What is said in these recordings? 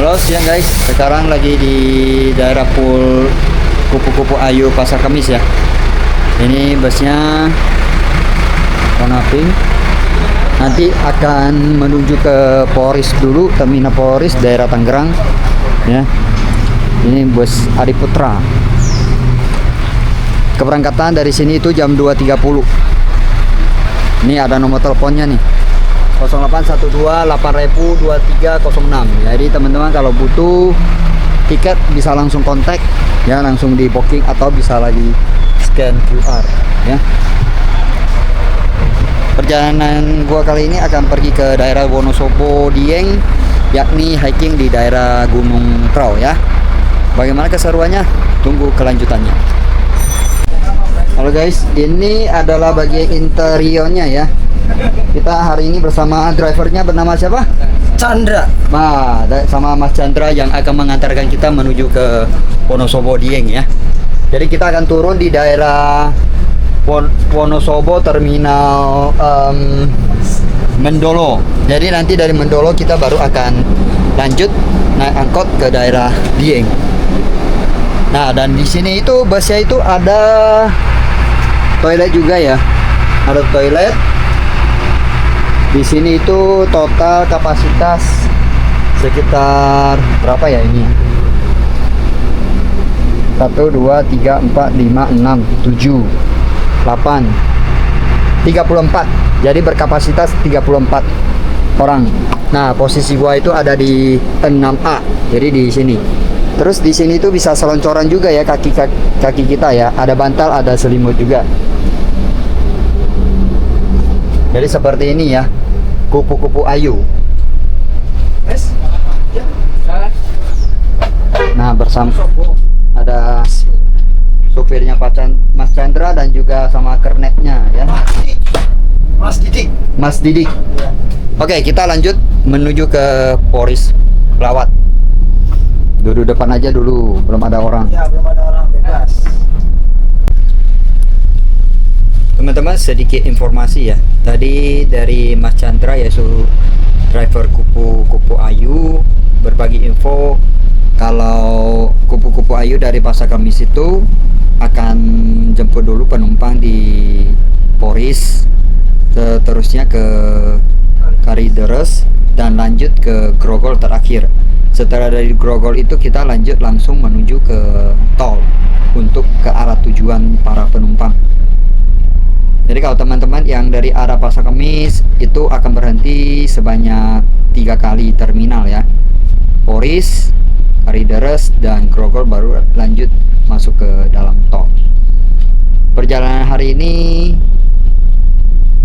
Halo siang guys, sekarang lagi di daerah Pool Kupu-Kupu Ayu Pasar Kemis ya. Ini busnya warna pink. Nanti akan menuju ke Polris dulu, Terminal Polris daerah Tangerang ya. Ini bus Adiputra. Keberangkatan dari sini itu jam 2.30. Ini ada nomor teleponnya nih. 0812-8000-2306. Jadi teman-teman kalau butuh tiket bisa langsung kontak ya, langsung di booking atau bisa lagi scan QR ya. Perjalanan gua kali ini akan pergi ke daerah Wonosobo Dieng, yakni hiking di daerah Gunung Prau ya. Bagaimana keseruannya? Tunggu kelanjutannya. Halo guys, ini adalah bagian interiornya ya. Kita hari ini bersama drivernya bernama siapa? Chandra. Nah, sama Mas Chandra yang akan mengantarkan kita menuju ke Wonosobo Dieng ya. Jadi kita akan turun di daerah Wonosobo Terminal Mendolo. Jadi nanti dari Mendolo kita baru akan lanjut naik angkot ke daerah Dieng. Nah, dan di sini itu busnya itu ada toilet juga ya. Ada toilet. Di sini itu total kapasitas sekitar berapa ya ini? 1, 2, 3, 4, 5, 6, 7, 8 34. Jadi berkapasitas 34 orang. Nah, posisi gua itu ada di 6A. Jadi di sini. Terus di sini tuh bisa seloncoran juga ya kaki kita ya. Ada bantal, ada selimut juga. Jadi seperti ini ya, kupu-kupu ayu. Nah, bersama ada supirnya Mas Chandra dan juga sama kernetnya ya. Mas Didik. Oke, kita lanjut menuju ke Polris Pelawat. Duduk depan aja dulu, belum ada orang. Ya, belum ada orang, bebas. Teman-teman, sedikit informasi ya. Tadi dari Mas Chandra yaitu driver Kupu-Kupu Ayu berbagi info kalau Kupu-Kupu Ayu dari Pasar Kemis itu akan jemput dulu penumpang di Polris, seterusnya ke Kalideres dan lanjut ke Grogol terakhir. Setelah dari Grogol itu kita lanjut langsung menuju ke tol untuk ke arah tujuan para penumpang. Jadi kalau teman-teman yang dari arah Pasar Kemis itu akan berhenti sebanyak 3 kali terminal ya. Polris, Kalideres, dan Grogol baru lanjut masuk ke dalam tol. Perjalanan hari ini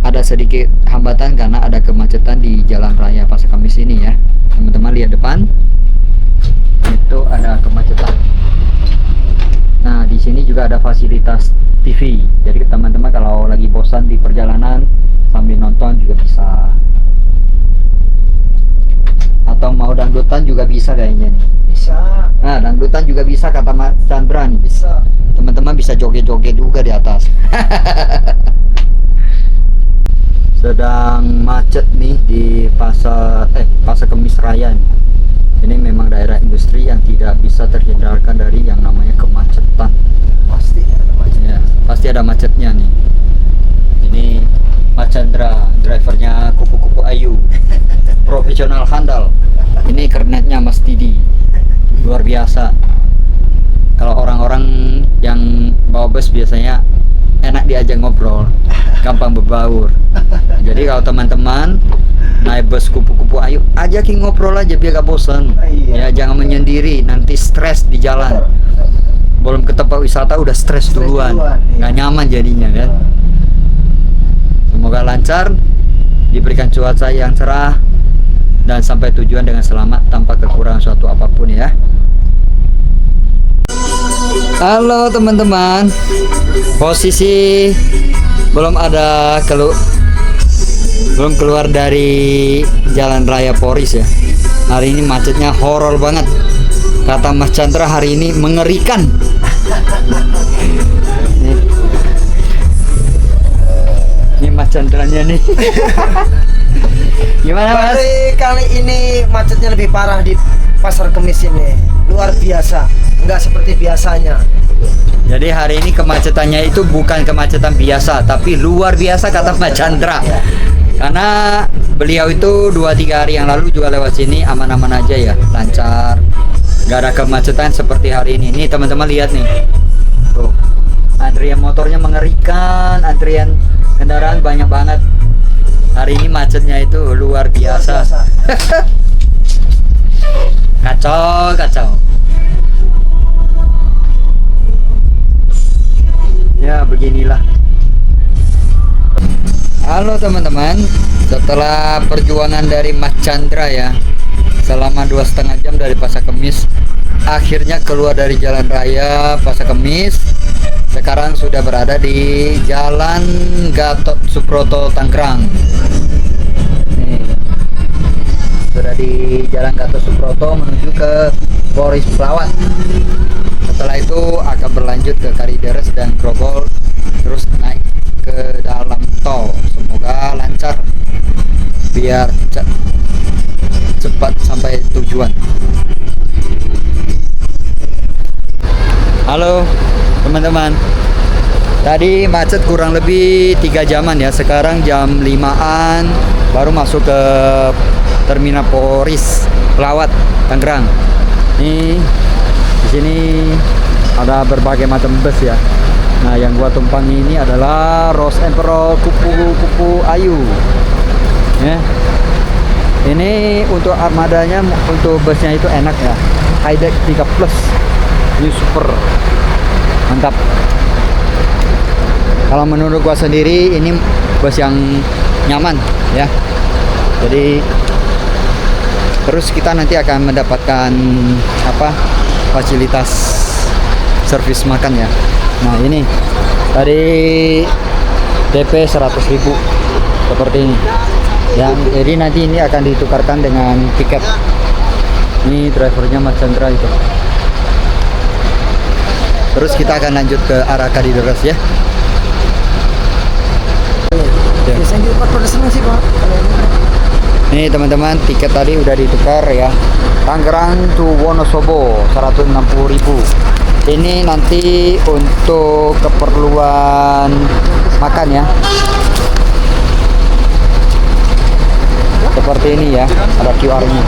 ada sedikit hambatan karena ada kemacetan di Jalan Raya Pasar Kemis ini ya. Teman-teman lihat depan. Itu ada kemacetan. Nah, di sini juga ada fasilitas TV. Jadi teman-teman kalau lagi bosan di perjalanan sambil nonton juga bisa. Atau mau dangdutan juga bisa kayaknya nih. Bisa. Nah, dangdutan juga bisa kata Mas Chandra nih. Bisa. Teman-teman bisa joget-joget juga di atas. Sedang macet nih di Pasar Kemis Raya nih. Ini memang daerah industri yang tidak bisa terhindarkan dari yang namanya kemacetan. Pasti ada macetnya. Ya, pasti ada macetnya nih. Ini Mas Chandra, drivernya Kupu-Kupu Ayu, profesional handal. Ini kernetnya Mas Didi, luar biasa. Kalau orang-orang yang bawa bus biasanya enak diajak ngobrol, gampang berbaur. Jadi kalau teman-teman naik bus Kupu-Kupu Ayu, ajakin ngobrol aja biar gak bosan. Iya. Ya, jangan menyendiri, nanti stres di jalan. Belum ke tempat wisata udah stres duluan, nggak nyaman jadinya kan. Semoga lancar, diberikan cuaca yang cerah dan sampai tujuan dengan selamat tanpa kekurangan suatu apapun ya. Halo teman-teman, posisi belum keluar dari Jalan Raya Polris ya. Hari ini macetnya horor banget. Kata Mas Chandra hari ini mengerikan. Ini Mas Chandranya nih. Gimana Mas? Kali ini macetnya lebih parah di Pasar Kemis ini luar biasa, nggak seperti biasanya. Jadi hari ini kemacetannya itu bukan kemacetan biasa, tapi luar biasa kata Mas Chandra. Karena beliau itu 2-3 hari yang lalu juga lewat sini aman-aman aja ya, lancar. Gak ada kemacetan seperti hari ini. Nih teman-teman lihat nih. Tuh. Antrian motornya mengerikan, antrian kendaraan banyak banget. Hari ini macetnya itu luar biasa. Kacau, kacau. Ya beginilah. Halo teman-teman, setelah perjuangan dari Mas Chandra ya, selama 2,5 jam dari Pasar Kemis, akhirnya keluar dari jalan raya Pasar Kemis. Sekarang sudah berada di Jalan Gatot Subroto Tangerang. Nih, sudah di Jalan Gatot Subroto menuju ke Boris Pelawat. Setelah itu akan berlanjut ke Kalideres dan Grogol, terus naik ke dalam tol. Semoga lancar biar cepat sampai tujuan. Halo teman-teman, tadi macet kurang lebih 3 jaman ya. Sekarang jam 5-an baru masuk ke Terminal Boris Pelawat Tangerang. Nih di sini ada berbagai macam bus ya. Nah, yang gua tumpangi ini adalah Rose Emperor Kupu Ayu. Ya. Ini untuk armadanya, untuk busnya itu enak ya. Hideck 3 Plus, New Super, mantap. Kalau menurut gua sendiri ini bus yang nyaman ya. Jadi terus kita nanti akan mendapatkan apa? Fasilitas servis makan ya. Nah ini tadi DP 100.000 seperti ini. Jadi nanti ini akan ditukarkan dengan tiket. Ini drivernya Mas Chandra itu. Terus kita akan lanjut ke arah Kalideres ya. Biasanya di tempat pada senang sih Pak. Nih teman-teman, tiket tadi udah ditukar ya. Tangerang to Wonosobo 160.000. Ini nanti untuk keperluan makan ya. Seperti ini ya, ada QR-nya.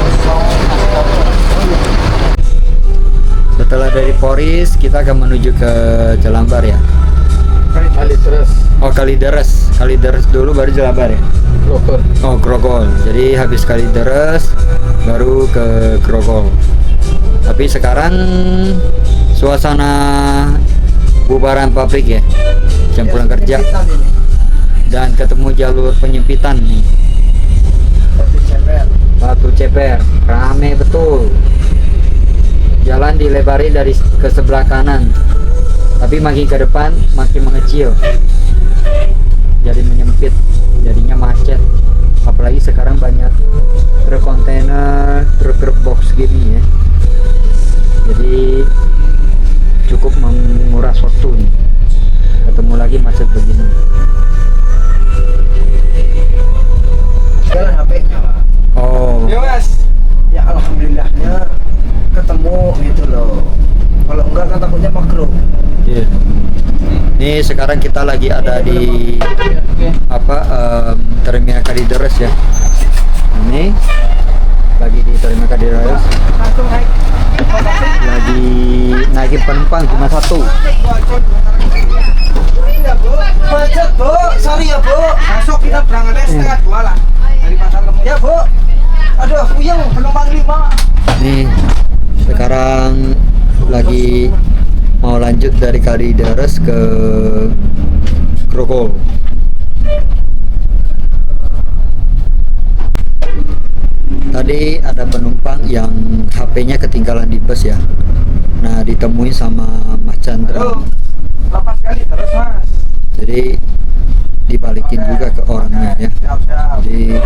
Setelah dari Poris, kita akan menuju ke Jelambar ya. Kalideres. Oh Kalideres, Kalideres dulu baru Jelambar ya. Grogol. Oh Grogol, jadi habis Kalideres baru ke Grogol. Tapi sekarang suasana bubaran pabrik ya, jam pulang kerja dan ketemu jalur penyempitan nih. Batu Ceper, rame betul. Jalan dilebari dari ke sebelah kanan, tapi makin ke depan makin mengecil, jadi menyempit, jadinya macet. Apalagi sekarang banyak truk kontainer, truk box gini ya. Jadi cukup menguras waktu nih. Ketemu lagi macet begini. Jalan HP-nya Pak. Oh. Ya Mas. Ya alhamdulillahnya ketemu gitu loh. Kalau enggak kan takutnya makro. Iya. Nih sekarang kita lagi ada di Terminal Kalideres ya. Ini lagi di Terminal Kalideres. Lagi naikin penumpang cuma 1. Macet Bu, sorry ya Bu. Besok kita berangkatnya setengah 2 lah dari Pasar Kemis. Ya Bu. Aduh, puyeng penumpang 5. Nih sekarang lagi mau lanjut dari Kalideres ke Grogol. Tadi ada penumpang yang HP-nya ketinggalan di bus ya. Nah ditemui sama Mas Chandra. Lepas kali terus Mas. Jadi dibalikin juga ke orangnya ya. Siap. Jadi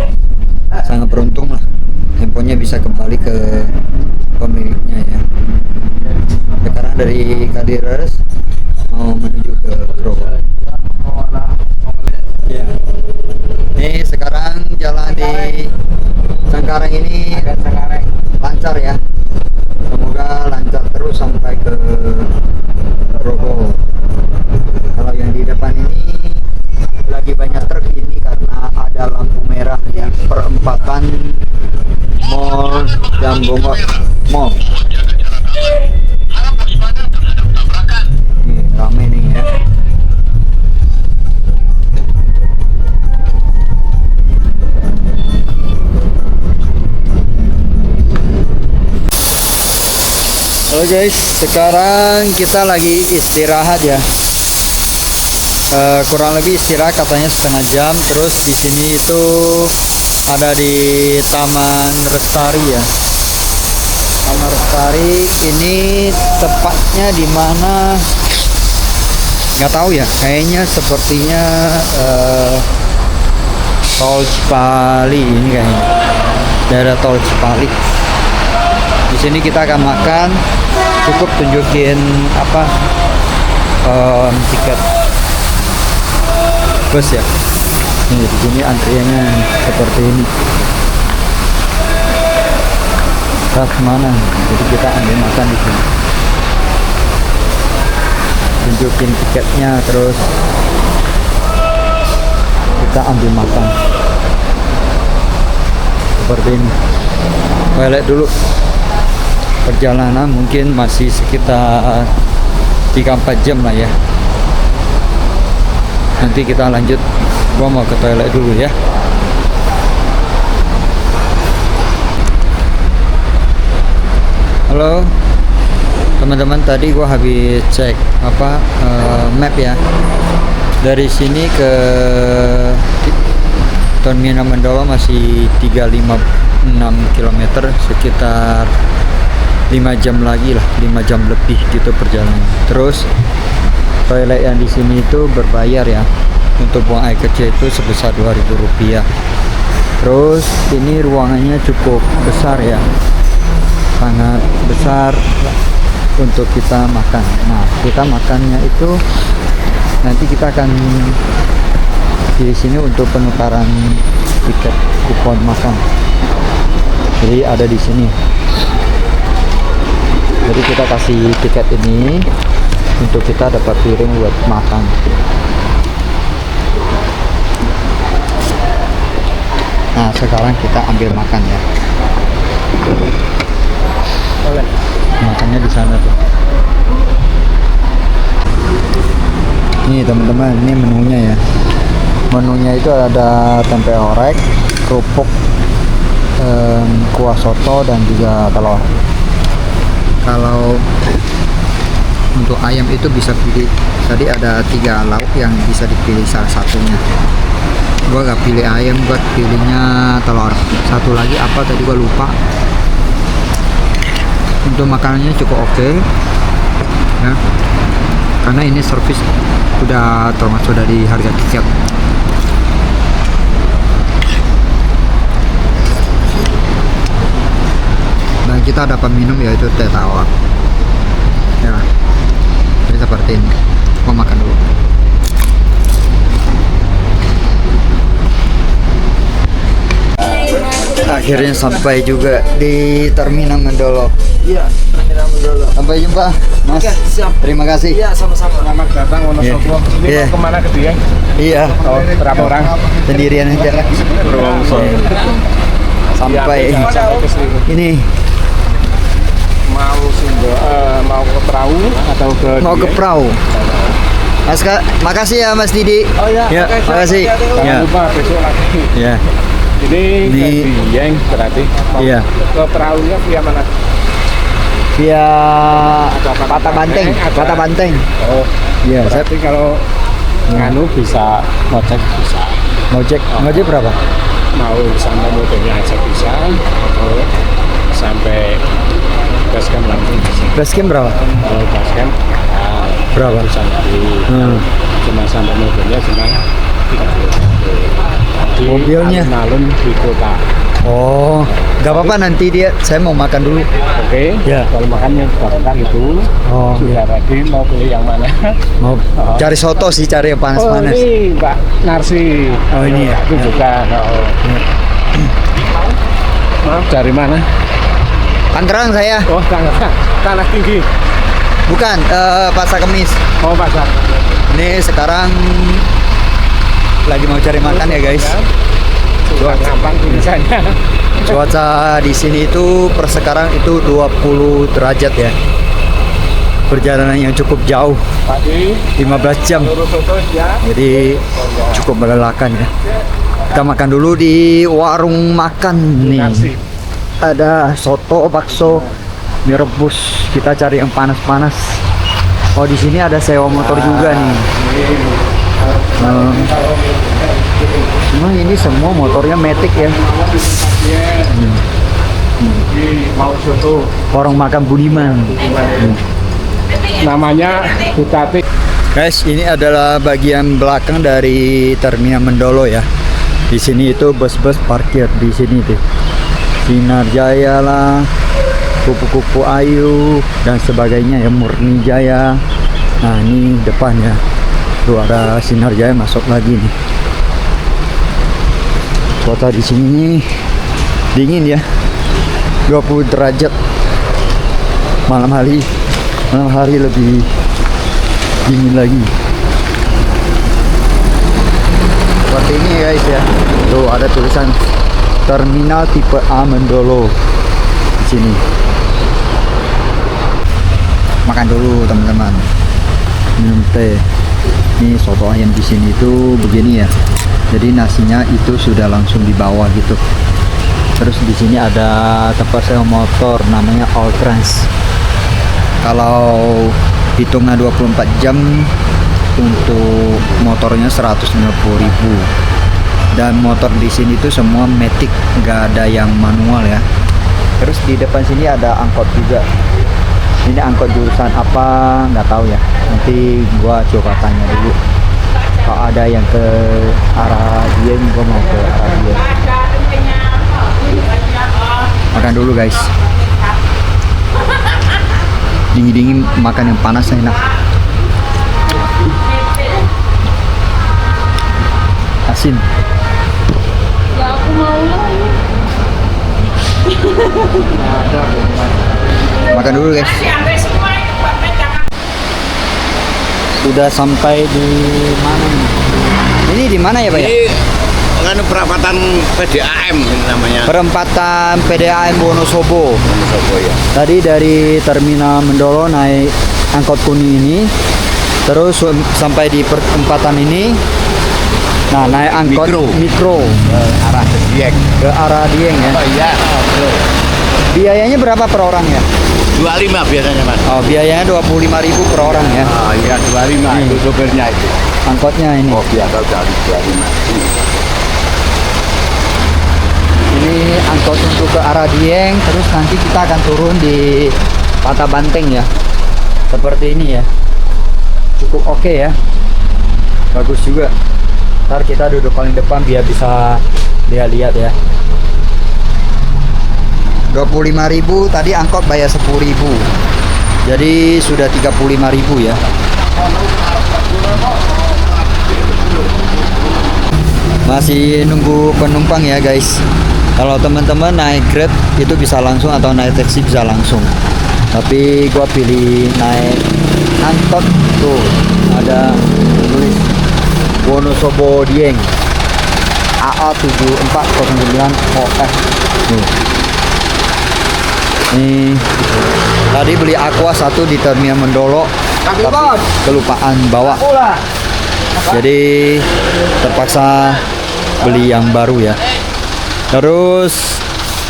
sangat beruntung lah, handphonenya bisa kembali ke pemiliknya ya. Sekarang dari Kalideres mau menuju ke Grogol. Ya. Nih sekarang jalan di Cengkareng ini lancar ya. perempatan Mall Jambongot Mall. Nih rame nih ya. Halo guys, sekarang kita lagi istirahat ya. Kurang lebih istirahat katanya setengah jam. Terus di sini itu ada di Taman Lestari ya. Taman Lestari ini tepatnya di mana? Nggak tahu ya. Kayaknya sepertinya Tol Cipali ini kayaknya. Daerah Tol Cipali. Di sini kita akan makan. Cukup tunjukin apa tiket bus ya. Nih di sini antriannya seperti ini. Mana? Jadi kita ambil makan di sini. Tunjukin tiketnya terus kita ambil makan. Seperti ini. Saya lihat dulu. Perjalanan mungkin masih sekitar 3-4 jam lah ya. Nanti kita lanjut. Gua mau ke toilet dulu ya. Halo teman-teman, tadi gua habis cek map ya. Dari sini ke Terminal Mandala masih 356 km, sekitar 5 jam lagi lah, 5 jam lebih gitu perjalanan. Terus toilet yang di sini itu berbayar ya. Untuk buang air kecil itu sebesar Rp2.000. Terus ini ruangannya cukup besar ya, sangat besar untuk kita makan. Nah, kita makannya itu nanti kita akan di sini untuk penukaran tiket kupon makan. Jadi ada di sini. Jadi kita kasih tiket ini untuk kita dapat piring buat makan. Nah, sekarang kita ambil makan ya. Boleh. Makannya di sana tuh. Nih teman-teman, ini menunya ya. Menunya itu ada tempe orek, kerupuk, kuah soto dan juga telur. Kalau untuk ayam itu bisa pilih. Tadi ada 3 lauk yang bisa dipilih salah satunya. Gua gak pilih ayam, gua pilihnya telur. Satu lagi apa tadi gua lupa. Untuk makanannya cukup oke ya, karena ini servis udah termasuk dari harga tiket. Dan kita dapat minum yaitu teh tawar ya. Jadi seperti ini. Mau makan dulu. Akhirnya sampai juga di Terminal Mandala. Iya, Terminal Mandala. Sampai jumpa Mas. Oke, siap. Terima kasih. Iya, sama-sama. Selamat datang Iya. Wonosobo. Ini Iya. mau kemana ke Dieng? Iya, Oh, berapa orang? sendirian aja. Sampai Sampai ke sini. ini Mau ke perahu atau ke mau ke Dieng? perahu. Mas makasih ya Mas Didi. Oh ya, Ya, oke, siap. makasih. Jangan Ya. lupa besok lagi. Ya. Ini ke Ini- Dieng berarti. Mau Iya. Ke perahunya via mana? Via Ada Patah Banteng, ada. Patah Banteng. Oh, Iya, saya berarti kalau nganu bisa ngecek bisa. ngojek berapa? Mau sampai motornya aja bisa atau sampai basecamp langsung bisa. Basecamp berapa? Kalau basecamp Berapa? bisa lebih. Cuma sampai mobilnya cuma 31. Di Mobilnya? alun-alun di kota. Oh, nggak apa-apa, nanti saya mau makan dulu. Oke. Ya. Kalau makannya bareng itu. Oh, Sudah ready, mau pilih yang mana? mau cari soto sih, cari yang panas-panas. ini Mbak Narsi. Oh, ini ya? Itu juga. Maaf, dari mana? Tangerang saya. Oh, tanah tinggi. Bukan, Pasar Kemis. Oh, pasar. Ini sekarang lagi mau cari makan ya guys. gampang tulisannya. Cuaca di sini itu per sekarang itu 20 derajat ya. Perjalanan yang cukup jauh, Tadi 15 jam. seluruh soto ya. Jadi cukup melelahkan ya. Kita makan dulu di warung makan Nasi. nih. Ada soto, bakso, mie rebus. Kita cari yang panas-panas. Oh, di sini ada sewa motor juga nih. Nah, ini semua motornya Matic ya. Mau soto. Warung makan Budiman. Namanya Butati. Guys, ini adalah bagian belakang dari Terminal Mendolo ya. Di sini itu bus-bus parkir di sini tuh. Sinar Jaya lah, Kupu-Kupu Ayu dan sebagainya ya, Murni Jaya. Nah, ini depannya. Tuh ada Sinar Jaya masuk lagi nih. Kota di sini dingin ya. 20 derajat. Malam hari lebih dingin lagi. Seperti ini guys ya. Tuh ada tulisan Terminal Tipe A Mendolo di sini. Makan dulu teman-teman. Minum teh. Ini soto ayam di sini itu begini ya. Jadi nasinya itu sudah langsung di bawah gitu. Terus di sini ada tempat sewa motor namanya All Trans. Kalau hitungnya 24 jam untuk motornya 150.000. Dan motor di sini tuh semua matic, nggak ada yang manual ya. Terus di depan sini ada angkot juga. Ini angkot jurusan apa nggak tahu ya. Nanti gua coba tanya dulu. Kalau ada yang ke arah Dieng, gua mau ke arah Dieng. Makan dulu guys. Dingin-dingin makan yang panas enak. Asin. Ya aku mau lah. Makan dulu guys. Sudah sampai di mana nih? Ini di mana ya Pak ya? Ini kan perapatan PDAM ini namanya. Perempatan PDAM Wonosobo. Wonosobo ya. Tadi dari Terminal Mendolo naik angkot kuning ini, terus sampai di perempatan ini. Nah, naik angkot mikro Arah Dieng. ke arah Dieng ya. Oh iya. Biayanya berapa per orang ya? 25 biasanya Mas. Oh, biayanya 25.000 per orang ya. Oh iya 25 itu sopirnya itu. Angkotnya ini. Oh biasa dari 25. Ini angkot untuk ke arah Dieng, terus nanti kita akan turun di Patah Banteng ya. Seperti ini ya. Cukup oke ya. Bagus juga. Ntar kita duduk paling depan biar bisa lihat-lihat ya. 25.000, tadi angkot bayar 10.000. Jadi sudah 35.000 ya. Masih nunggu penumpang ya guys. Kalau teman-teman naik Grab itu bisa langsung atau naik taksi bisa langsung. Tapi gua pilih naik angkot. Tuh ada tulis Wonosobo Dieng AA 7409 OF. Tuh. Ini tadi beli Aqua 1 di Terminal Mendolo, tapi kelupaan bawa. Jadi terpaksa beli yang baru ya. Terus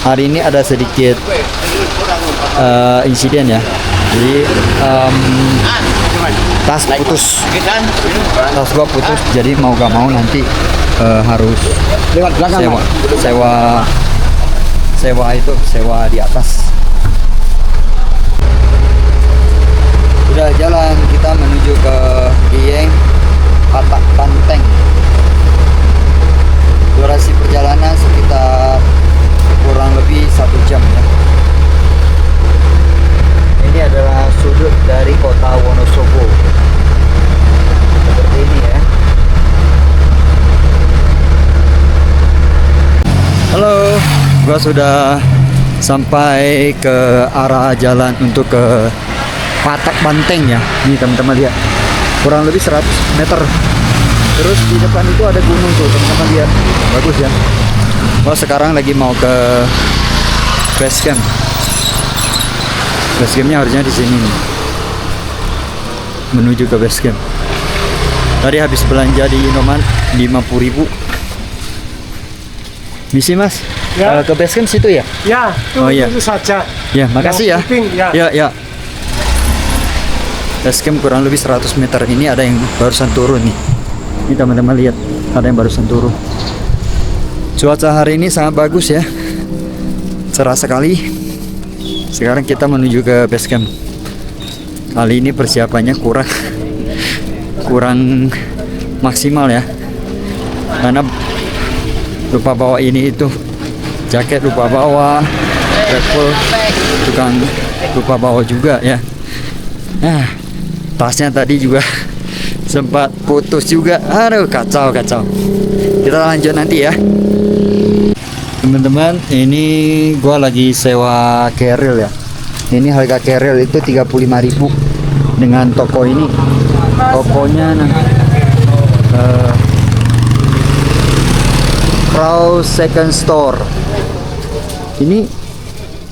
hari ini ada sedikit insiden ya. Jadi tas putus, tas gua putus. Jadi mau gak mau nanti harus sewa di atas. Sudah jalan kita menuju ke Dieng Patah Banteng. Durasi perjalanan sekitar kurang lebih 1 jam ya. Ini adalah sudut dari kota Wonosobo. Seperti ini ya. Halo, gua sudah sampai ke arah jalan untuk ke Patah Banteng ya. Nih teman-teman lihat. Kurang lebih 100 meter. Terus di depan itu ada gunung tuh, teman-teman lihat. Bagus ya. Gua sekarang lagi mau ke base camp. Base campnya harusnya di sini nih. Menuju ke base camp. Tadi habis belanja di Indomaret 50.000. Misi Mas, Ya. ke base camp situ ya? Ya, Oh, iya. itu saja. Ya, makasih ya. Yang penting, ya. Ya. Base camp kurang lebih 100 meter. Ini ada yang barusan turun nih. Ini teman-teman lihat, ada yang barusan turun. Cuaca hari ini sangat bagus ya. Cerah sekali. Sekarang kita menuju ke base camp. Kali ini persiapannya kurang maksimal ya. Karena lupa bawa ini itu. Jaket lupa bawa, travel tukang lupa bawa juga ya. Nah, tasnya tadi juga sempat putus juga. Aduh, kacau. Kita lanjut nanti ya. Teman-teman, ini gua lagi sewa keril ya. Ini harga keril itu 35.000 dengan toko ini. Tokonya Pro Second Store. Ini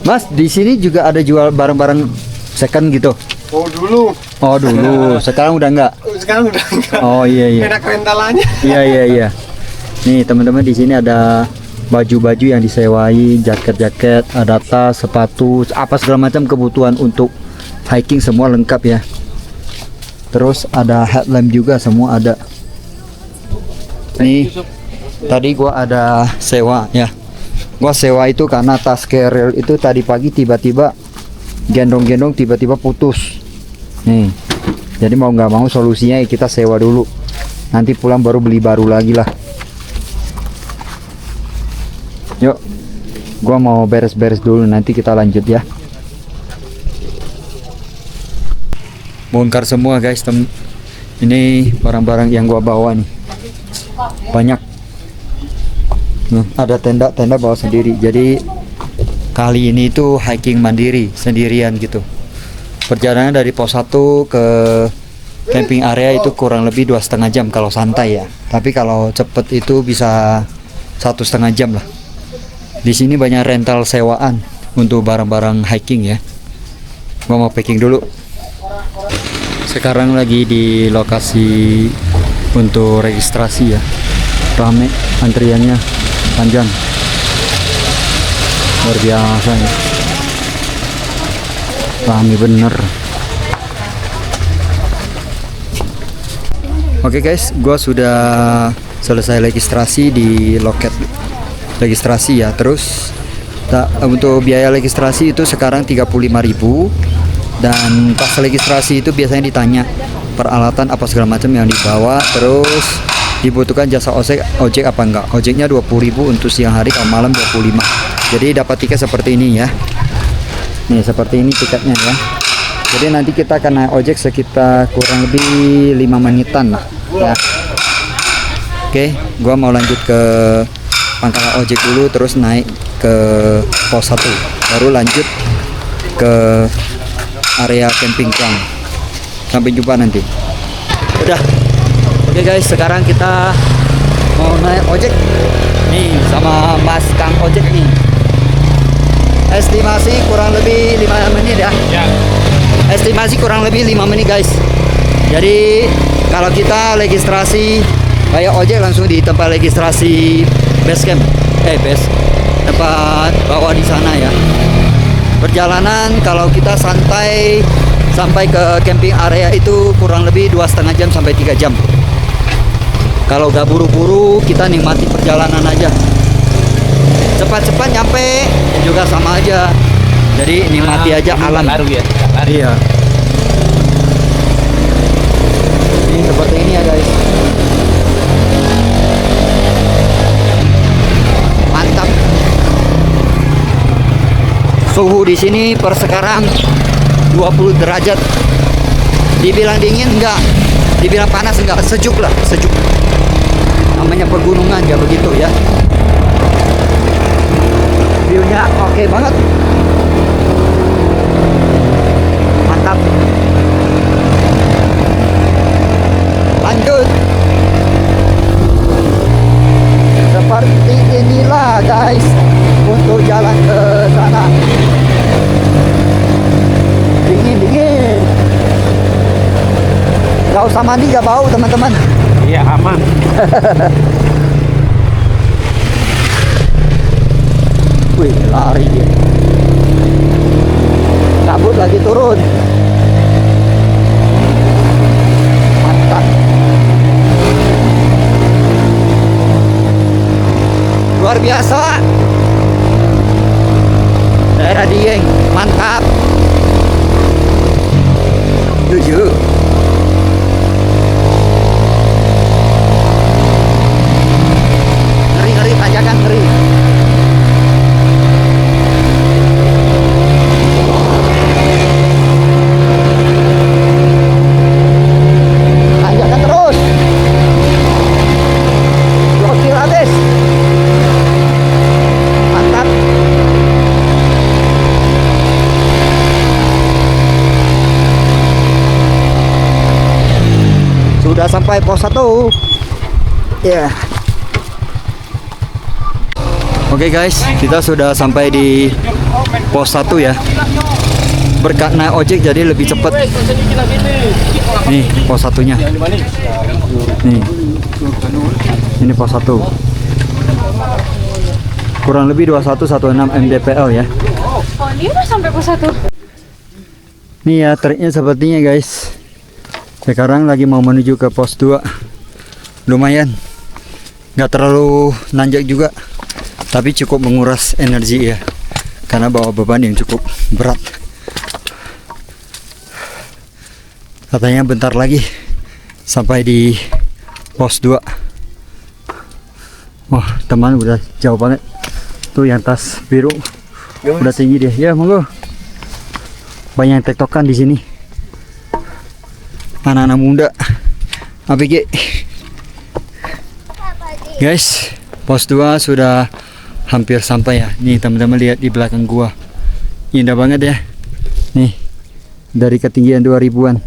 Mas, di sini juga ada jual barang-barang second gitu. Oh dulu, Oh, dulu. Sekarang udah enggak? sekarang udah enggak. Oh, iya. Enak rentalannya. Iya. Nih teman-teman, di sini ada baju-baju yang disewain, jaket-jaket, ada tas, sepatu, apa segala macam kebutuhan untuk hiking semua lengkap ya. Terus ada headlamp juga, semua ada. Nih tadi gua ada sewa ya. Gua sewa itu karena tas keril itu tadi pagi tiba-tiba gendong-gendong tiba-tiba putus. Nih. Jadi mau nggak mau solusinya ya kita sewa dulu. Nanti pulang baru beli baru lagi lah. Yuk, gua mau beres-beres dulu, nanti kita lanjut ya. Bongkar semua guys, ini barang-barang yang gua bawa nih. Banyak. Ada tenda bawa sendiri. Jadi kali ini itu hiking mandiri, sendirian gitu. Perjalanan dari pos 1 ke camping area itu kurang lebih 2,5 jam kalau santai ya. Tapi kalau cepet itu bisa 1,5 jam lah. Di sini banyak rental sewaan untuk barang-barang hiking ya. Gua mau packing dulu. Sekarang lagi di lokasi untuk registrasi ya. Rame, antriannya panjang. Luar biasa ya. Rame bener. Oke guys, gua sudah selesai registrasi di loket registrasi ya. Terus untuk biaya registrasi itu sekarang 35.000, dan pas registrasi itu biasanya ditanya peralatan apa segala macam yang dibawa, terus dibutuhkan jasa ojek apa enggak. Ojeknya 20.000 untuk siang hari, kalau malam 25. Jadi dapat tiket seperti ini ya. Nih seperti ini tiketnya ya. Jadi nanti kita akan naik ojek sekitar kurang lebih 5 menitan lah ya. Oke, gua mau lanjut ke pangkalan ojek dulu, terus naik ke pos 1, baru lanjut ke area camping ground. Sampai jumpa nanti. Udah. Oke guys, sekarang kita mau naik ojek nih sama Mas Kang ojek nih. Estimasi kurang lebih 5 menit ya. Estimasi kurang lebih 5 menit guys. Jadi kalau kita registrasi kayak ojek langsung di tempat registrasi base camp, tempat bawah di sana ya. Perjalanan kalau kita santai sampai ke camping area itu kurang lebih 2,5 jam sampai 3 jam. Kalau gak buru-buru, kita nikmati perjalanan aja. Cepat-cepat nyampe juga sama aja. Jadi nikmati aja alam. Iya. Ini seperti ini ya guys. Mantap. Suhu di sini per sekarang 20 derajat. Dibilang dingin enggak, dibilang panas enggak, sejuk lah, sejuk. Namanya pegunungan ya begitu ya. View-nya oke banget. Mantap. Lanjut. Seperti inilah jalan ke sana. Dingin. Gak usah mandi, gak bau teman-teman. Iya, aman. Wih, lari dia. Kabut lagi turun. Mantap. Luar biasa. Daerah Dieng, mantap. Jujur. Ngeri, tanjakan ngeri. Tanjakan terus. Blokir habis. Mantap. Sudah sampai pos 1. Ya. Oke guys, kita sudah sampai di pos 1 ya. Berkat naik ojek jadi lebih cepat. Nih pos 1-nya. Nih. Ini pos 1. Kurang lebih 2116 mdpl ya. Oh, ini udah sampai pos 1. Nih ya treknya sepertinya guys. Sekarang lagi mau menuju ke pos 2. Lumayan. Nggak terlalu nanjak juga. Tapi cukup menguras energi ya. Karena bawa beban yang cukup berat. Katanya bentar lagi sampai di pos 2. Wah, teman udah jauh banget. Tuh yang tas biru udah tinggi dia. Ya, monggo. Banyak yang tektokan di sini. Anak-anak muda. ABG. Guys, pos 2 sudah hampir sampai ya. Nih teman-teman lihat di belakang gua. Indah banget ya. Nih. Dari ketinggian 2000-an.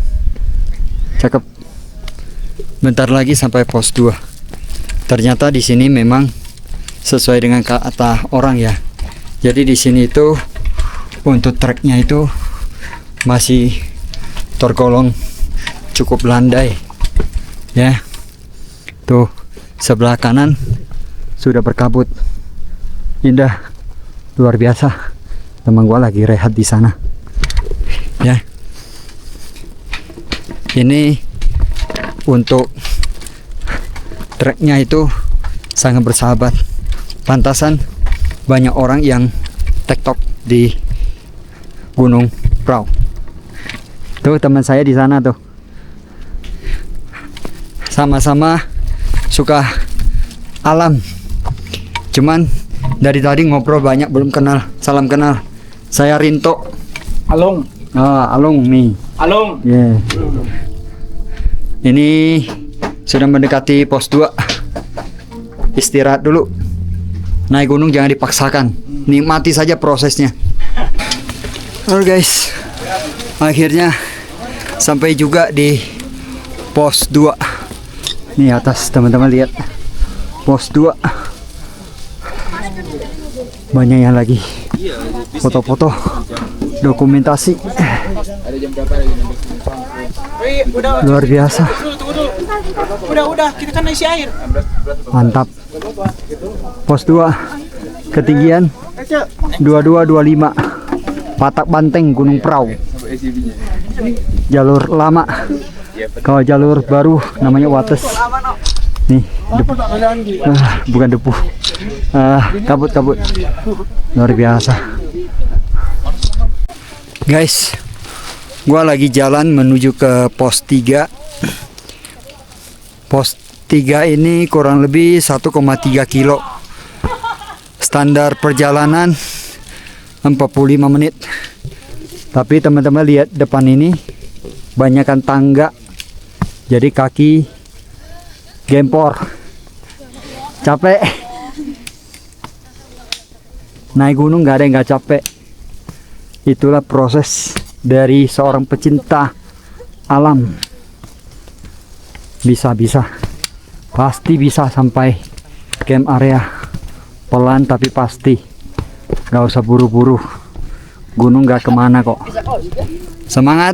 Cakep. Bentar lagi sampai pos 2. Ternyata di sini memang sesuai dengan kata orang ya. Jadi di sini itu untuk treknya itu masih tergolong cukup landai. Ya. Tuh, sebelah kanan sudah berkabut. Indah, luar biasa. Teman gua lagi rehat di sana. Ya. Ini untuk treknya itu sangat bersahabat. Pantasan banyak orang yang tektok di Gunung Prau. Tuh teman saya di sana tuh. Sama-sama suka alam. Cuman dari tadi ngobrol banyak belum kenal. Salam kenal. Saya Rinto. Alung. Alung nih. Alung. Yeah. Ini sudah mendekati pos 2. Istirahat dulu. Naik gunung jangan dipaksakan. Nikmati saja prosesnya. Oke guys. Akhirnya sampai juga di pos 2. Nih atas teman-teman lihat. Pos 2. Banyak yang lagi foto-foto, dokumentasi. Luar biasa. Udah, kita kan isi air. Mantap. Pos 2 ketinggian 2225. Patak Banteng Gunung Prau. Jalur lama. Kalau jalur baru namanya Wates. Nih, debu. Bukan debu. Kabut. Luar biasa. Guys, gua lagi jalan menuju ke pos 3. Pos 3 ini kurang lebih 1,3 kilo. Standar perjalanan 45 menit. Tapi teman-teman lihat depan ini banyakkan tangga. Jadi kaki gempor. Capek. Naik gunung gak ada yang gak capek. Itulah proses dari seorang pecinta alam. Bisa. Pasti bisa sampai camp area. Pelan tapi pasti. Gak usah buru-buru. Gunung gak kemana kok. Semangat.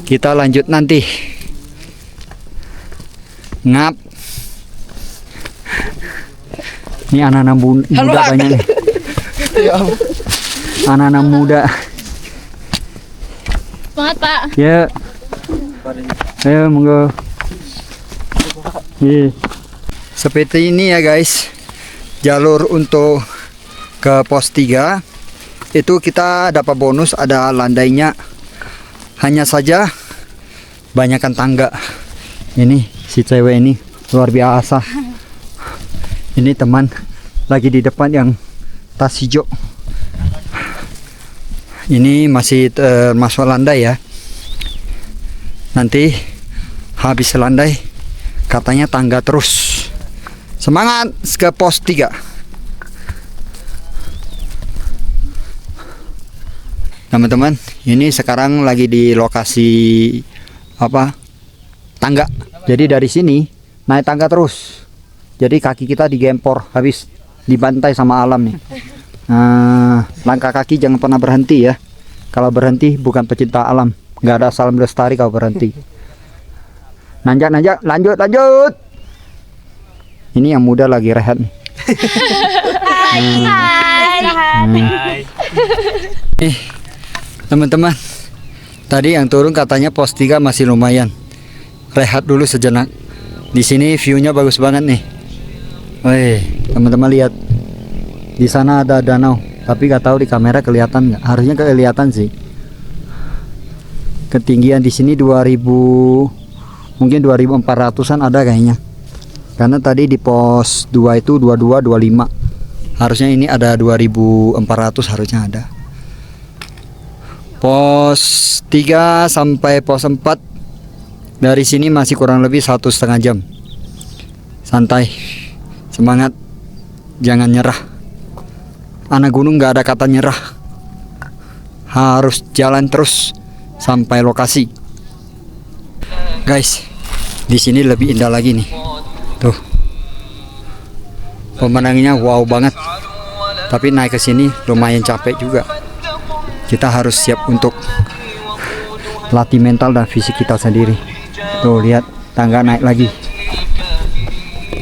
Kita lanjut nanti. Ngap. Ini anak-anak muda banyak nih. Anak-anak muda. Semangat, Pak. Ya. Ayo monggo. Seperti ini ya guys. Jalur untuk ke pos 3 itu kita dapat bonus, ada landainya. Hanya saja banyakkan tangga. Ini si cewek ini luar biasa. Ini teman lagi di depan yang tas hijau. Ini masih termasuk landai ya. Nanti habis landai katanya tangga terus. Semangat ke pos 3. Teman-teman, ini sekarang lagi di lokasi apa? Tangga. Jadi dari sini naik tangga terus. Jadi kaki kita digempor, habis dibantai sama alam nih. Langkah kaki jangan pernah berhenti ya. Kalau berhenti bukan pecinta alam. Nggak ada salam lestari kalau berhenti. Nanjak, lanjut. Ini yang muda lagi rehat nih. Teman-teman, tadi yang turun katanya pos 3 masih lumayan. Rehat dulu sejenak. Di sini view-nya bagus banget nih. Wih, teman-teman lihat. Di sana ada danau, tapi gak tahu di kamera kelihatan nggak? Harusnya kelihatan sih. Ketinggian di sini 2000, mungkin 2400-an ada kayaknya. Karena tadi di pos 2 itu 22, 25. Harusnya ini ada 2400 harusnya ada. Pos 3 sampai pos 4 dari sini masih kurang lebih 1,5 jam. Santai, semangat, jangan nyerah. Anak gunung gak ada kata nyerah. Harus jalan terus sampai lokasi. Guys, di sini lebih indah lagi nih. Tuh, pemandangannya wow banget. Tapi naik ke sini lumayan capek juga. Kita harus siap untuk latih mental dan fisik kita sendiri. Tuh lihat, tangga naik lagi.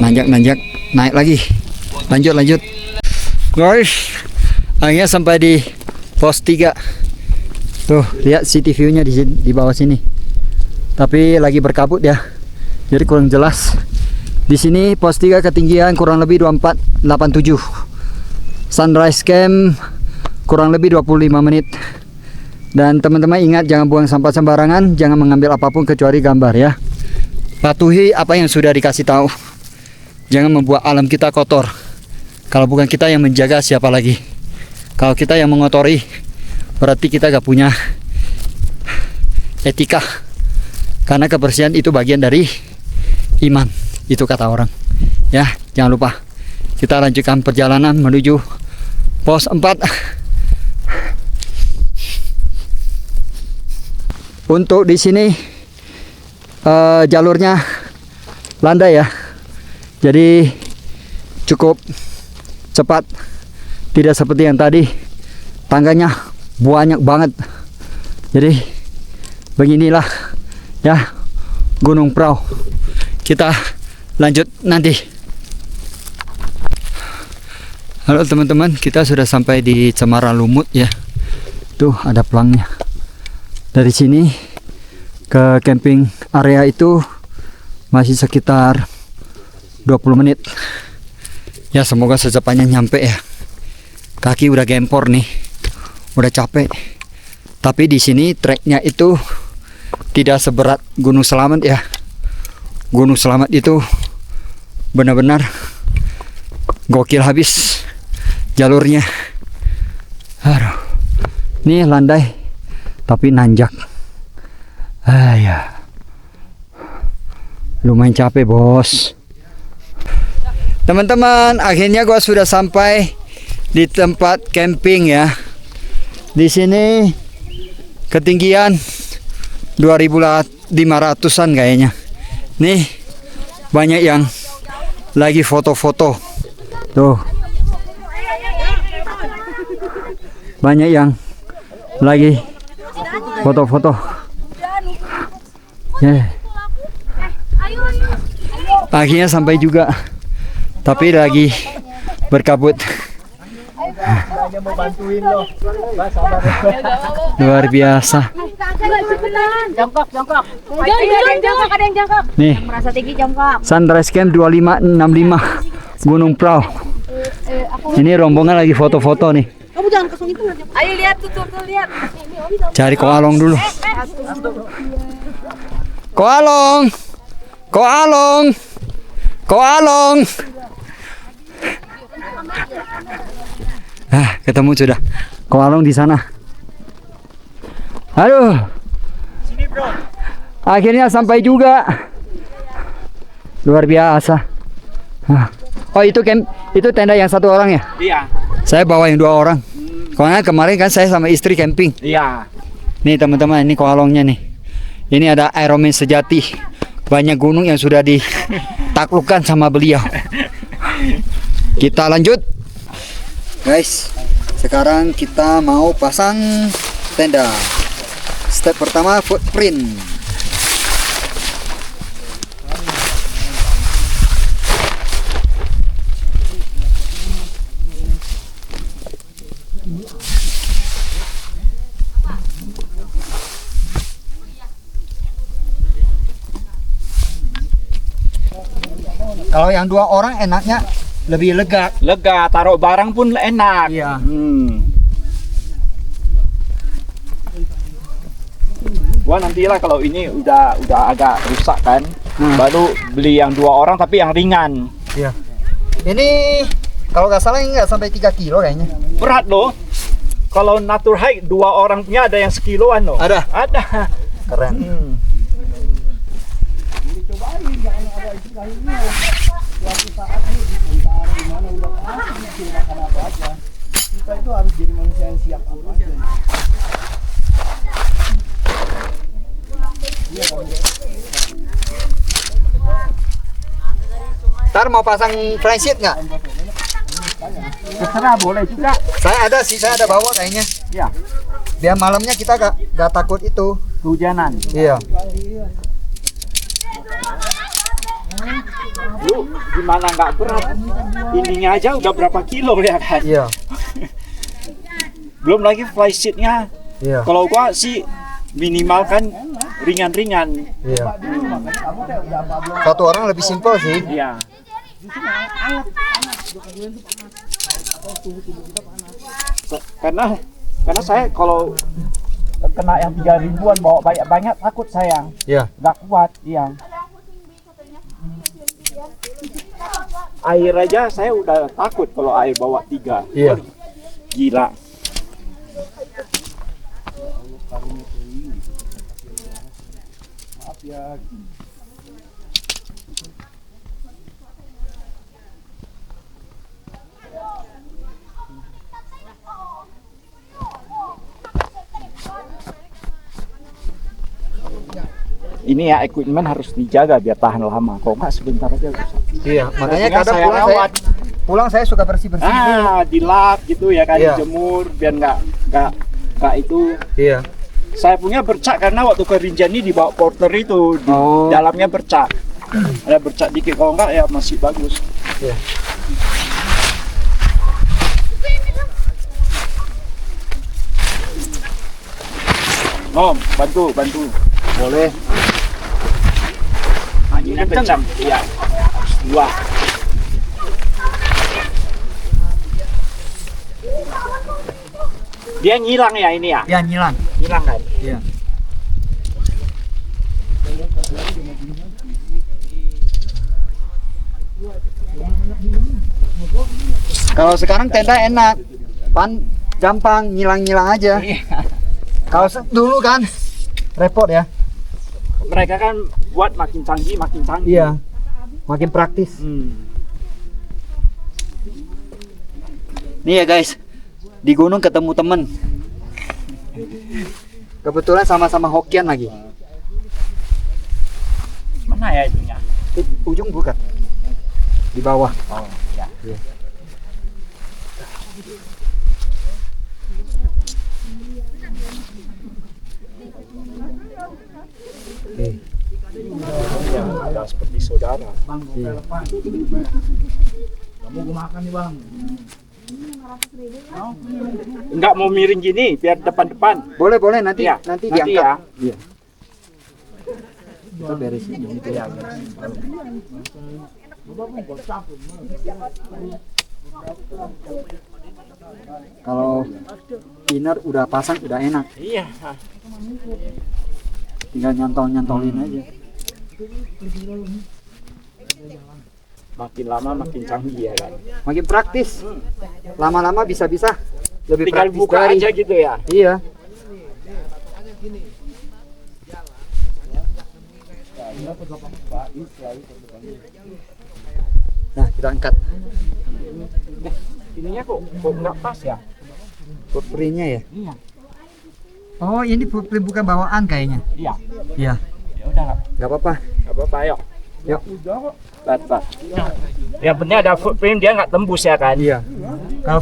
Nanjak, naik lagi. Lanjut. Guys, akhirnya sampai di pos 3. Tuh, lihat city view-nya di bawah sini. Tapi lagi berkabut ya. Jadi kurang jelas. Di sini pos 3 ketinggian kurang lebih 2487. Sunrise camp kurang lebih 25 menit. Dan teman-teman ingat, jangan buang sampah sembarangan, jangan mengambil apapun kecuali gambar ya. Patuhi apa yang sudah dikasih tahu. Jangan membuat alam kita kotor. Kalau bukan kita yang menjaga, siapa lagi? Kalau kita yang mengotori, berarti kita gak punya etika. Karena kebersihan itu bagian dari iman, itu kata orang. Ya, jangan lupa. Kita lanjutkan perjalanan menuju pos 4. Untuk di sini jalurnya landai ya. Jadi cukup cepat. Tidak seperti yang tadi, tangganya banyak banget. Jadi beginilah ya Gunung Prau. Kita lanjut nanti. Halo teman-teman, kita sudah sampai di Cemara Lumut ya. Tuh ada pelangnya. Dari sini ke camping area itu masih sekitar 20 menit. Ya semoga secepatnya nyampe ya. Kaki udah gempor nih, udah capek. Tapi di sini treknya itu tidak seberat Gunung Selamat ya. Gunung Selamat itu benar-benar gokil habis jalurnya. Aduh, ini landai tapi nanjak. Ya, lumayan capek bos. Teman-teman, akhirnya gua sudah sampai di tempat camping ya. Di sini ketinggian 2500-an kayaknya. Nih banyak yang lagi foto-foto. Tuh. banyak yang lagi foto-foto. Ya. Akhirnya sampai juga, tapi lagi berkabut. Luar biasa. Jongkok. Ada yang jongkok. Nih, Merasa tinggi jongkok. Sunrise Camp 2565 Gunung Prau. Ini rombongan lagi foto-foto nih. Kamu jangan kosong itu. Ayo lihat tuh lihat. Cari koalong dulu. Koalong. Ketemu sudah. Koalong di sana. Aduh. Sini bro. Akhirnya sampai juga. Luar biasa. Oh itu tenda yang satu orang ya? Iya. Saya bawa yang 2 orang. Karena kemarin kan saya sama istri camping. Iya. Nih teman-teman, ini koalongnya nih. Ini ada Ironman sejati. Banyak gunung yang sudah ditaklukkan sama beliau. Kita lanjut. Guys, sekarang kita mau pasang tenda. Step pertama footprint. Kalau yang 2 orang enaknya lebih lega. Lega, taruh barang pun enak. Iya. Wah nantilah kalau ini udah agak rusak kan, baru beli yang 2 orang tapi yang ringan. Iya. Ini kalau nggak salah ini nggak sampai 3 kilo kayaknya. Berat loh. Kalau natur hike 2 orang punya ada yang sekiloan loh. Ada. Keren. Kita itu harus jadi manusia yang siap apa aja. Ntar mau pasang fly sheet nggak? Terserah boleh juga. Saya ada bawa kayaknya. Ya, Biar malamnya kita gak takut itu. kehujanan. Iya. Lu gimana nggak berat? Ininya aja udah berapa kilo ya kan? Iya. Belum lagi fly sheet-nya. Iya. Kalau gua sih minimal kan ringan-ringan. Iya. Satu orang lebih simpel sih. Iya. Karena saya kalau kena yang 3.000-an bawa banyak takut sayang. Iya. Nggak kuat, iya. Air aja saya udah takut kalau air bawa 3. Iya. Gila. Ini ya equipment harus dijaga biar tahan lama. Kok nggak sebentar aja rusak. Iya. Makanya Biasanya kadang saya rawat. pulang saya suka bersih-bersih dulu. Dilap gitu ya kan, Iya. dijemur biar nggak itu. Iya. Saya punya bercak karena waktu ke Rinjani dibawa porter itu di Oh. dalamnya bercak. Ada bercak dikit, kalau enggak ya masih bagus. Iya. Om, bantu. Boleh. Nah, ini kencang. Iya. Harus 2. Dia ngilang ya ini ya? Ya nyilang. Ngilang kan? Iya. Kalau sekarang tenda enak, gampang ngilang-ngilang aja. Kalau dulu kan repot ya. Mereka kan buat makin canggih. Iya. Makin praktis. Nih ya guys, di gunung ketemu temen. Kebetulan sama-sama Hokkien lagi. Mana ya itunya? Ujung bukan? Di bawah. Oh, ya. seperti saudara. Bang, mau Iya. telepon. Kamu gue makan nih bang. Enggak mau miring gini, biar depan-depan. Boleh boleh nanti Iya, nanti nanti diangkat. ya. Iya. Kita beresin gitu ya. Kalau inner udah pasang udah enak, Iya. tinggal nyantol-nyantolin aja. Makin lama makin canggih ya kan. Makin praktis. Lama-lama bisa-bisa lebih Tinggal praktis buka dari. aja gitu ya. Iya. Nah, kita angkat Ininya kok nggak pas ya? footprintnya ya. Iya. Oh, ini footprint bukan bawaan kayaknya. Iya. Iya, Ya udah nggak apa-apa. nggak apa-apa yuk. Yuk. Pak. Yang penting ada footprint dia nggak tembus ya kan? Iya. Kalau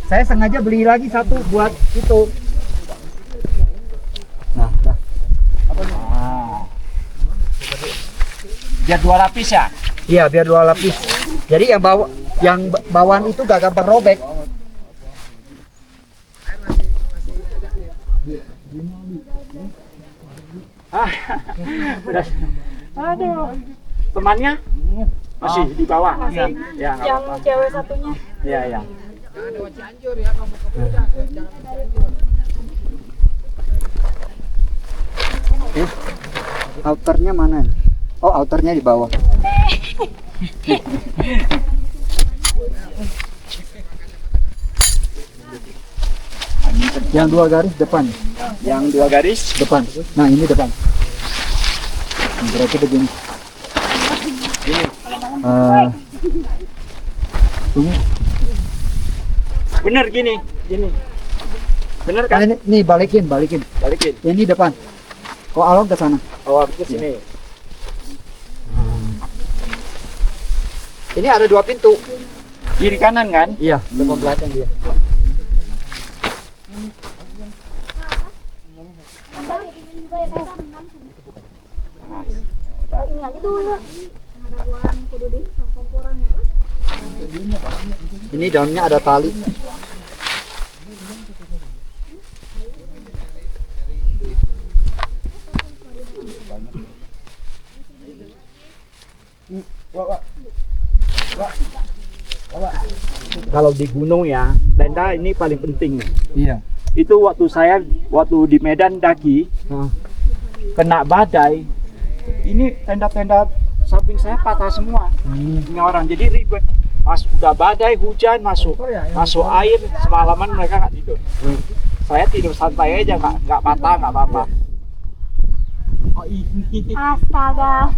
saya sengaja beli lagi satu buat itu. Nah, dah. Ah. Biar 2 lapis ya? Iya, biar 2 lapis. Jadi yang bawaan itu gak gampang robek. Aduh. Temannya masih di bawah. Iya. Ya, nggak Yang apa-apa. cewek satunya. Iya, iya. Outernya mana? Oh, outernya di bawah. Yang 2 garis depan. Yang 2 garis Depan. Nah, ini depan. Berarti begini. Tunggu. bener gini. Bener Kan kan? ini balikin. Balikin. Ini depan. Kok along ke sana? Oh, ke sini. Ini ada 2 pintu. Kiri kanan kan? Iya, depan belakang dia. Ini dalamnya ada tali. Kalau di gunung ya, tenda ini paling penting. Iya. Itu waktu di Medan daki Nah, kena badai. Ini tenda-tenda samping saya patah semua. Ini orang jadi ribet. Pas udah badai hujan masuk air semalaman mereka nggak tidur. Saya tidur santai aja nggak patah nggak apa-apa. Oh ini. Astaga.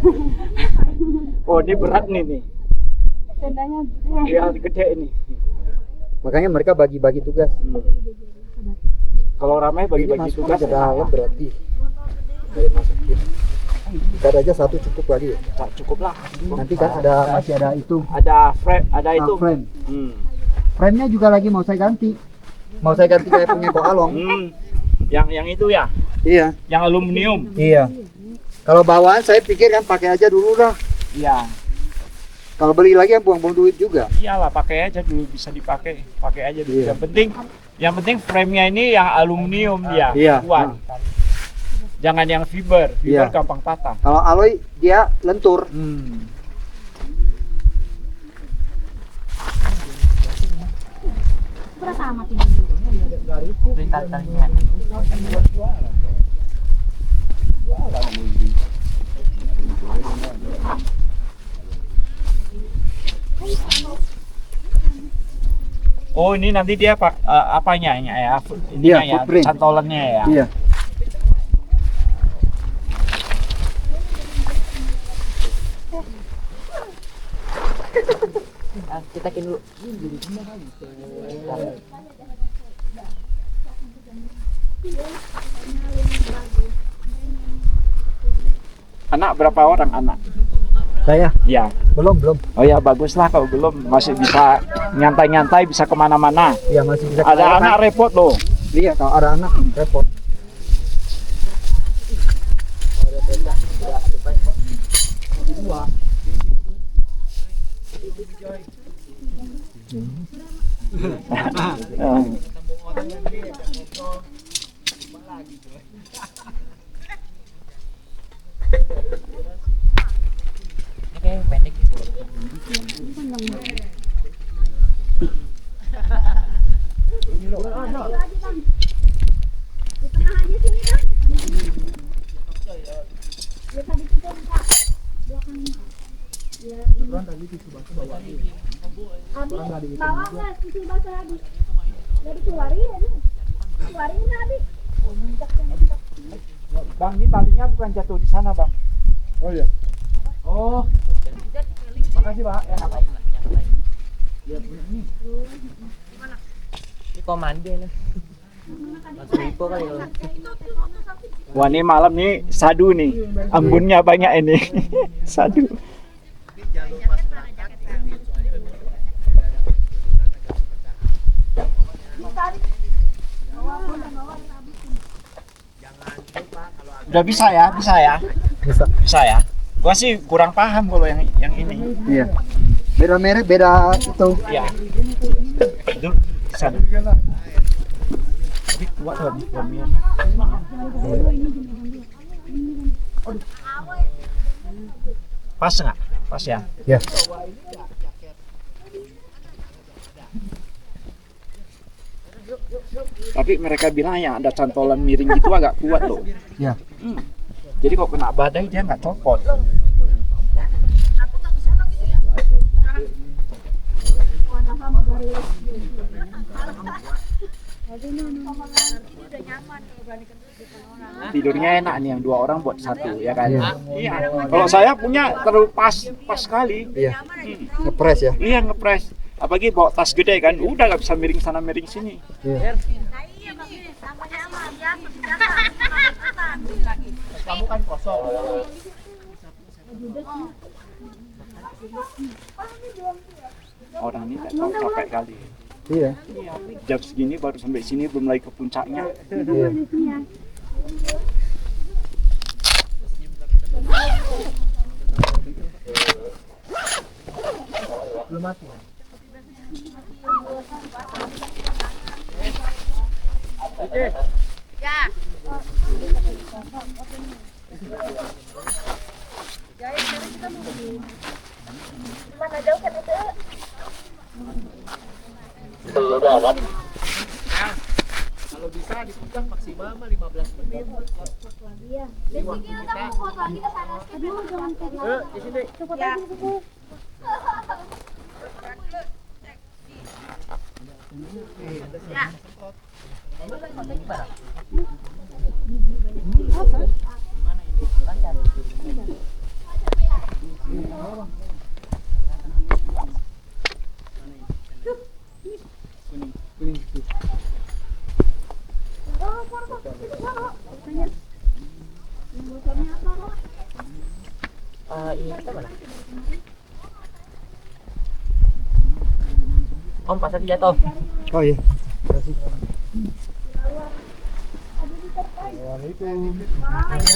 Oh ini berat nih. Tendanya Ya gede ini. makanya mereka bagi-bagi tugas. Kalau ramai bagi-bagi Masuk tugas ke dalam berarti dari masukin. Kita aja satu cukup kali ya. nggak cukup lah. Nanti kan masih ada itu. Ada frame, ada itu. Frame. Hmm. Frame-nya juga lagi mau saya ganti. Mau saya ganti kayak punya Ko Along. Yang itu ya, Iya. yang aluminium. Iya. Kalau bawaan saya pikir kan pakai aja dulu lah. Iya. Kalau beli lagi kan buang-buang duit juga. Iyalah pakai aja dulu bisa dipakai, pakai aja dulu. Iya. Yang penting frame-nya ini yang aluminium dia, Iya. kuat. Jangan yang fiber Iya. gampang patah. Kalau alloy dia lentur. berapa amat ini? Tarik-tariknya. Oh ini nanti dia apanya ya? Ininya ya, footprint. cantolannya ya. Iya. Kita kini dulu. Anak berapa orang anak? Saya Ya. belum. Oh ya baguslah kalau belum masih bisa nyantai-nyantai bisa kemana-mana. Iya masih bisa. Ada kelihatan. anak repot loh. Iya, kalau ada anak repot. Oke, pendek. Bawa nggak tisu basah habis? Jadi keluarin aja. Keluarin habis. Bang, ini talinya bukan jatuh di sana, Bang. Oh iya. Oh. Makasih, Pak. Ya, apa? Ini komando nih. Masuk Ipo kali kalau. Wah, ini malam nih sadu nih. Embunnya banyak ini. Sadu. Udah bisa ya? Bisa ya? Bisa ya? Gua sih kurang paham kalau yang ini. Iya. Beda merek, beda itu. Iya. Itu sadu. Kuat tuh, suaminya. Pas nggak? Pas ya? Ya. Tapi mereka bilang yang ada cantolan miring gitu agak kuat loh. Ya. Jadi kalau kena badai dia nggak copot. Tidurnya enak nih yang 2 orang buat 1 ya kan? Iya. Kalau saya punya terlalu pas sekali. Iya. Ngepres ya. Iya ngepres. Apalagi bawa tas gede kan, udah nggak bisa miring sana miring sini. Iya. Kamu kan kosong. Orang ini nggak tahu capek kali. Iya. Jam segini baru sampai sini belum lagi ke puncaknya. Iya. Belum mati. Ya. Mana jauh kan itu? Kalau bisa di puncak maksimal 15 menit. Iya. Besoknya kita mau foto lagi ke sana. Aduh, jangan kayak Di sini. cukup aja cukup. Ya. Ini kita mana? Om, pasar jatuh. Oh iya. Pasar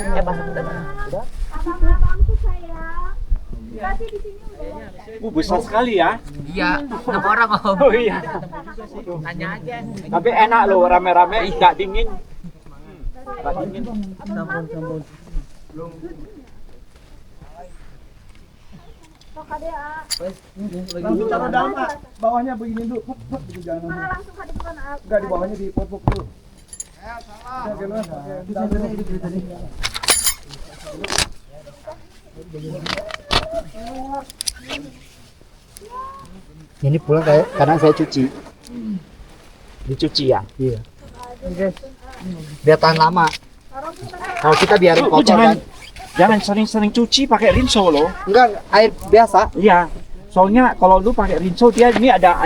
kita mana? Udah? Abang-abangku sayang. Kasih di sini udah. Besar sekali ya. Iya, 6 orang om. Oh iya. Tanya aja. Tapi enak loh rame-rame, nggak dingin. Nggak dingin. Sok ada ah. Langsung taruh dalam, Pak. Bawahnya begini dulu. Jangan Mana langsung ada bukan ah. enggak di bawahnya di pot-pot dulu. Salah. Ini pulang kayak kadang saya cuci. Dicuci ya. Iya. Biar tahan lama. Kalau kita biarin Lu kotor kan. jangan sering-sering cuci pakai rinso loh. Enggak, air biasa. Iya. Soalnya kalau lu pakai rinso dia ini ada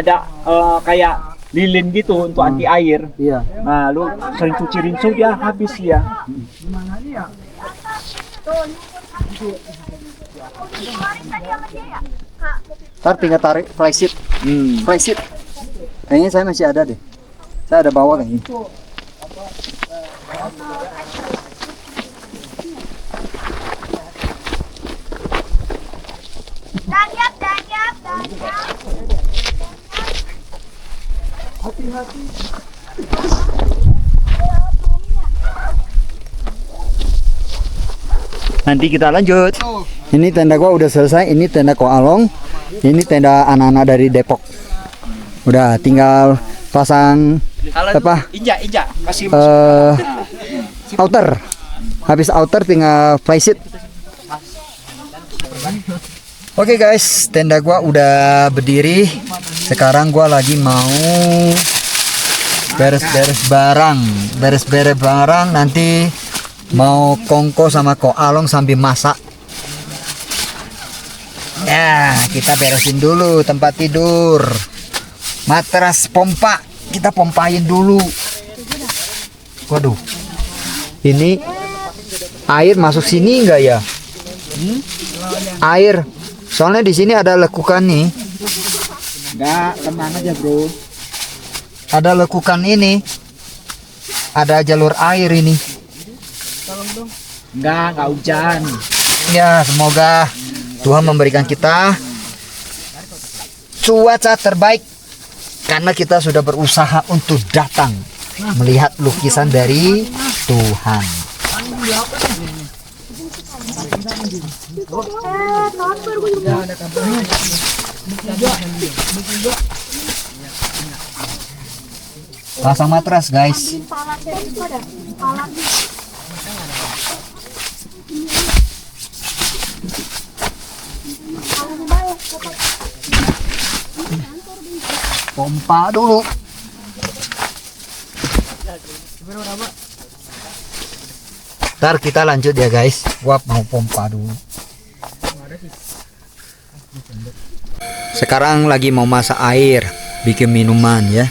kayak lilin gitu untuk anti air. Iya. Nah, lu sering cuci rinso dia habis ya. Kemarin tadi sama dia ya? Kak. Ntar tinggal tarik flysheet. Flysheet. Kayaknya saya masih ada deh. Saya ada bawa kayaknya. Danyap. Nanti kita lanjut. Ini tenda gua udah selesai. Ini tenda Ko Along. Ini tenda anak-anak dari Depok. Udah tinggal pasang apa? Injak kasih Outer. Habis outer tinggal flysheet. Oke guys, tenda gua udah berdiri. Sekarang gua lagi mau beres-beres barang. Nanti mau kongko sama Ko Along sambil masak. Ya, kita beresin dulu tempat tidur. Matras pompa, kita pompain dulu. Waduh. Ini air masuk sini enggak ya? Air. Soalnya di sini ada lekukan nih. Enggak, tenang aja bro. Ada lekukan ini. Ada jalur air ini. Enggak hujan. Ya, semoga Tuhan memberikan kita cuaca terbaik karena kita sudah berusaha untuk datang melihat lukisan dari Tuhan. Pasang matras guys. Pompa dulu. Ntar kita lanjut ya guys. Gua mau pompa dulu. Sekarang lagi mau masak air, bikin minuman ya.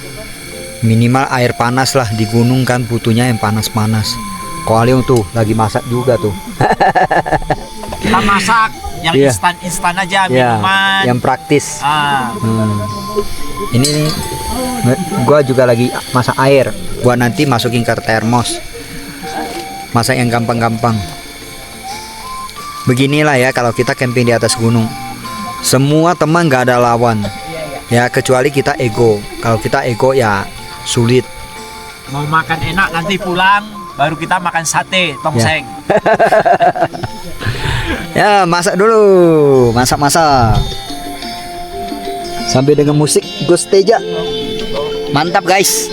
Minimal air panas lah, di gunung kan butuhnya yang panas-panas. Ko Along tuh lagi masak juga tuh. Kita masak yang Iya. instan aja Ya, minuman. yang praktis. Ah, Ini gua juga lagi masak air. Gua nanti masukin ke termos. Masak yang gampang-gampang. Beginilah ya kalau kita camping di atas gunung. Semua teman gak ada lawan. Ya kecuali kita ego. Kalau kita ego ya sulit. mau makan enak nanti pulang baru kita makan sate tongseng. Ya masak dulu. Masak-masak. Sambil dengan musik Gus Teja. Mantap guys.